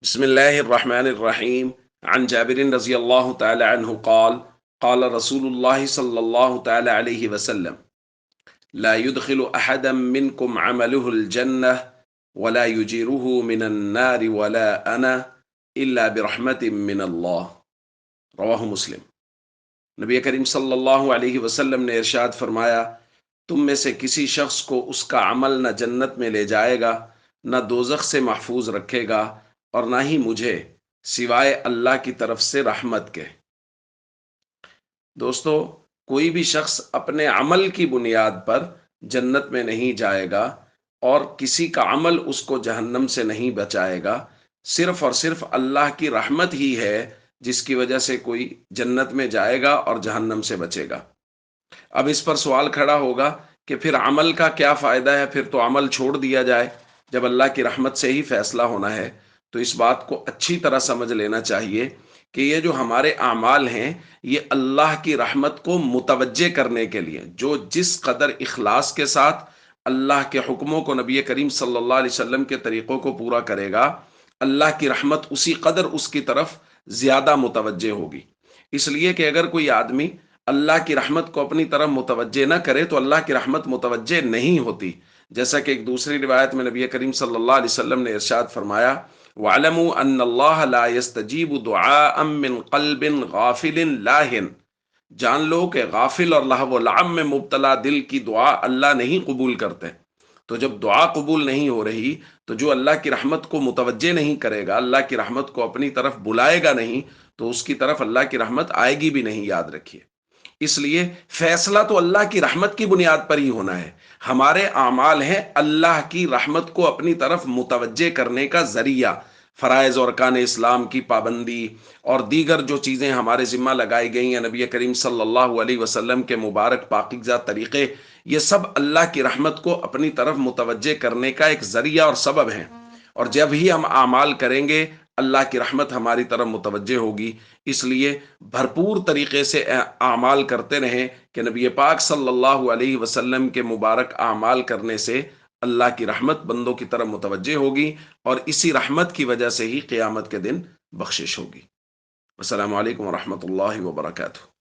بسم الله الرحمن الرحيم. عن جابر رضي الله تعالى عنه قال قال رسول الله صلى الله تعالى عليه وسلم: لا يدخل أحدا منكم عمله الجنة ولا يجيره من النار ولا أنا إلا برحمة من الله. رواہ مسلم۔ نبی کریم صلی اللہ علیہ وسلم نے ارشاد فرمایا، تم میں سے کسی شخص کو اس کا عمل نہ جنت میں لے جائے گا، نہ دوزخ سے محفوظ رکھے گا، اور نہ ہی مجھے، سوائے اللہ کی طرف سے رحمت کے۔ دوستو، کوئی بھی شخص اپنے عمل کی بنیاد پر جنت میں نہیں جائے گا، اور کسی کا عمل اس کو جہنم سے نہیں بچائے گا۔ صرف اور صرف اللہ کی رحمت ہی ہے جس کی وجہ سے کوئی جنت میں جائے گا اور جہنم سے بچے گا۔ اب اس پر سوال کھڑا ہوگا کہ پھر عمل کا کیا فائدہ ہے؟ پھر تو عمل چھوڑ دیا جائے جب اللہ کی رحمت سے ہی فیصلہ ہونا ہے۔ تو اس بات کو اچھی طرح سمجھ لینا چاہیے کہ یہ جو ہمارے اعمال ہیں، یہ اللہ کی رحمت کو متوجہ کرنے کے لیے، جو جس قدر اخلاص کے ساتھ اللہ کے حکموں کو، نبی کریم صلی اللہ علیہ وسلم کے طریقوں کو پورا کرے گا، اللہ کی رحمت اسی قدر اس کی طرف زیادہ متوجہ ہوگی۔ اس لیے کہ اگر کوئی آدمی اللہ کی رحمت کو اپنی طرف متوجہ نہ کرے تو اللہ کی رحمت متوجہ نہیں ہوتی۔ جیسا کہ ایک دوسری روایت میں نبی کریم صلی اللہ علیہ وسلم نے ارشاد فرمایا، وَاعْلَمُوا أَنَّ اللَّهَ لَا يَسْتَجِيبُ دُعَاءً مِّن قَلْبٍ غَافِلٍ لَاهٍ۔ جان لو کہ غافل اور لہو و لعب میں مبتلا دل کی دعا اللہ نہیں قبول کرتے۔ تو جب دعا قبول نہیں ہو رہی، تو جو اللہ کی رحمت کو متوجہ نہیں کرے گا، اللہ کی رحمت کو اپنی طرف بلائے گا نہیں، تو اس کی طرف اللہ کی رحمت آئے گی بھی نہیں، یاد رکھیے۔ اس لیے فیصلہ تو اللہ کی رحمت کی بنیاد پر ہی ہونا ہے۔ ہمارے اعمال ہیں اللہ کی رحمت کو اپنی طرف متوجہ کرنے کا ذریعہ۔ فرائض اور ارکان اسلام کی پابندی اور دیگر جو چیزیں ہمارے ذمہ لگائی گئی ہیں نبی کریم صلی اللہ علیہ وسلم کے مبارک پاکیزہ طریقے، یہ سب اللہ کی رحمت کو اپنی طرف متوجہ کرنے کا ایک ذریعہ اور سبب ہیں۔ اور جب ہی ہم اعمال کریں گے، اللہ کی رحمت ہماری طرف متوجہ ہوگی۔ اس لیے بھرپور طریقے سے اعمال کرتے رہیں کہ نبی پاک صلی اللہ علیہ وسلم کے مبارک اعمال کرنے سے اللہ کی رحمت بندوں کی طرف متوجہ ہوگی، اور اسی رحمت کی وجہ سے ہی قیامت کے دن بخشش ہوگی۔ السلام علیکم ورحمۃ اللہ وبرکاتہ۔